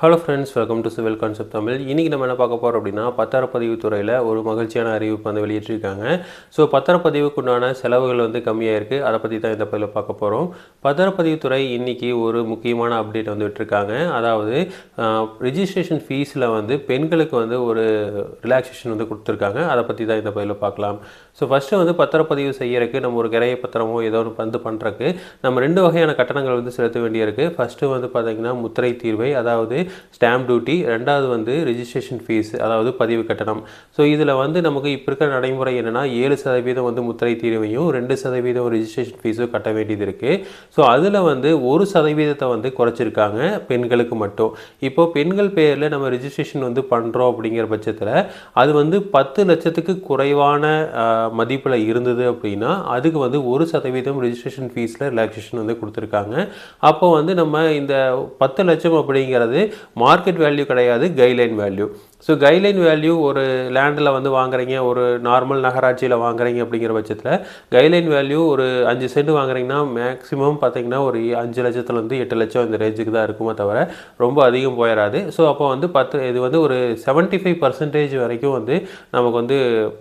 Hello friends, welcome to civil concept Tamil. இன்றைக்கி நம்ம என்ன பார்க்க போகிறோம் அப்படின்னா, பத்திரப்பதிவு துறையில் ஒரு மகிழ்ச்சியான அறிவிப்பு வந்து வெளியிட்டிருக்காங்க. ஸோ பத்திரப்பதிவுக்குண்டான செலவுகள் வந்து கம்மியாக இருக்குது. அதை பற்றி தான் இந்த பதிவில் பார்க்க போகிறோம். பத்திரப்பதிவுத்துறை இன்றைக்கி ஒரு முக்கியமான அப்டேட் வந்து விட்டுருக்காங்க. அதாவது ரிஜிஸ்ட்ரேஷன் ஃபீஸில் வந்து பெண்களுக்கு வந்து ஒரு ரிலாக்ஸேஷன் வந்து கொடுத்துருக்காங்க. அதை பற்றி தான் இந்த பதிவில் பார்க்கலாம். ஸோ ஃபஸ்ட்டு வந்து பத்திரப்பதிவு செய்யறதுக்கு நம்ம ஒரு கிரைய பத்திரமோ ஏதோ ஒன்று வந்து பண்ணுறதுக்கு நம்ம 2 வகையான கட்டணங்கள் வந்து செலுத்த வேண்டியிருக்கு. ஃபஸ்ட்டு வந்து பார்த்திங்கன்னா முத்திரை தீர்வை, அதாவது ஸ்டாம்ப் டியூட்டி. ரெண்டாவது வந்து ரிஜிஸ்ட்ரேஷன் ஃபீஸ், அதாவது பதிவு கட்டணம். ஸோ இதில் வந்து நமக்கு இப்போ இருக்கிற நடைமுறை என்னென்னா 7% வந்து முத்திரை தீர்வையும் 2% ரிஜிஸ்ட்ரேஷன் ஃபீஸும் கட்ட வேண்டியது இருக்குது. ஸோ அதில் வந்து 1% வந்து குறைச்சிருக்காங்க பெண்களுக்கு மட்டும். இப்போது பெண்கள் பேரில் நம்ம ரிஜிஸ்ட்ரேஷன் வந்து பண்ணுறோம் அப்படிங்கிற பட்சத்தில் அது வந்து 10 லட்சத்துக்கு குறைவான மதிப்பில் இருந்தது அப்படின்னா அதுக்கு வந்து 1% ரிஜிஸ்ட்ரேஷன் ஃபீஸில் ரிலாக்ஸேஷன் வந்து கொடுத்துருக்காங்க. அப்போ வந்து நம்ம இந்த 10 லட்சம் அப்படிங்கிறது மார்க்கெட் வேல்யூ கிடையாது, guideline value. So guideline value ஒரு லேண்டில் வந்து வாங்குறீங்க, ஒரு நார்மல் நகராட்சியில் வாங்குறீங்க அப்படிங்கிற பட்சத்தில் கைட்லைன் வேல்யூ ஒரு 5 சென்ட் வாங்குறீங்கன்னா மேக்ஸிமம் பார்த்தீங்கன்னா ஒரு 5 லட்சத்துலேருந்து 8 லட்சம் இந்த ரேஞ்சுக்கு தான் இருக்குமே தவிர ரொம்ப அதிகம் போயிடாது. ஸோ அப்போ வந்து இது வந்து ஒரு 75% வரைக்கும் வந்து நமக்கு வந்து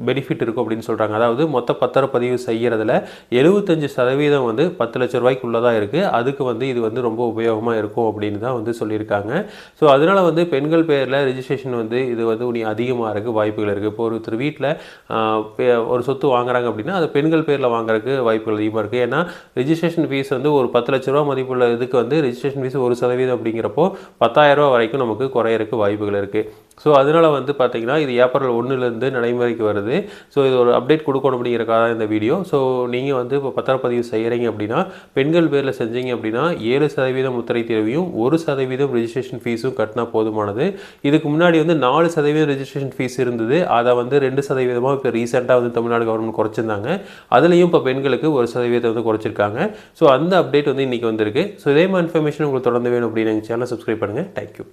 பெனிஃபிட் இருக்கும் அப்படின்னு சொல்கிறாங்க. அதாவது மொத்த பத்திரப்பதிவு செய்கிறதுல 75% வந்து 10 லட்ச ரூபாய்க்குள்ளதாக இருக்குது. அதுக்கு வந்து இது வந்து ரொம்ப உபயோகமாக இருக்கும் அப்படின்னு தான் வந்து சொல்லியிருக்காங்க. ஸோ அதனால் வந்து பெண்கள் பேரில் ரிஜிஸ்ட்ரேஷன் வந்து இது வந்து இனி அதிகமாக இருக்குது, வாய்ப்புகள் இருக்குது. இப்போ ஒருத்தர் வீட்டில் ஒரு சொத்து வாங்குறாங்க அப்படின்னா அது பெண்கள் பேரில் வாங்குறதுக்கு வாய்ப்புகள் அதிகமாக இருக்குது. ஏன்னா ரிஜிஸ்ட்ரேஷன் ஃபீஸ் வந்து ஒரு 10 லட்ச ரூபா மதிப்புள்ள இதுக்கு வந்து ரிஜிஸ்ட்ரேஷன் ஃபீஸ் 1% அப்படிங்கிறப்போ 10,000 ரூபா வரைக்கும் நமக்கு குறையறதுக்கு வாய்ப்புகள் இருக்குது. ஸோ அதனால் வந்து பார்த்திங்கன்னா இது ஏப்ரல் 1லேருந்து நடைமுறைக்கு வருது. ஸோ இது ஒரு அப்டேட் கொடுக்கணும் அப்படிங்கிறக்காக தான் இந்த வீடியோ. ஸோ நீங்கள் வந்து இப்போ பத்திரப்பதிவு செய்கிறீங்க அப்படின்னா பெண்கள் பேரில் செஞ்சீங்க அப்படின்னா 7% முத்திரை தீர்வையும் 1% ரிஜிஸ்ட்ரேஷன் ஃபீஸும் கட்டினா போதுமானது. இதுக்கு முன்னாடி வந்து 4% ரிஜிஸ்ட்ரேஷன் ஃபீஸ் இருந்தது. அதை வந்து 2% இப்போ ரீசெண்டாக வந்து தமிழ்நாடு கவர்மெண்ட் குறைச்சிருந்தாங்க. அதுலேயும் இப்போ பெண்களுக்கு 1% வந்து குறைச்சிருக்காங்க. ஸோ அந்த அப்டேட் வந்து இன்றைக்கி வந்திருக்கு. ஸோ இதே மாதிரி இன்ஃபர்மேஷன் உங்களுக்கு தொடர்ந்து வேணும் அப்படின்னு எங்கள் சேனலை சப்ஸ்கிரைப் பண்ணுங்கள். தேங்க்யூ.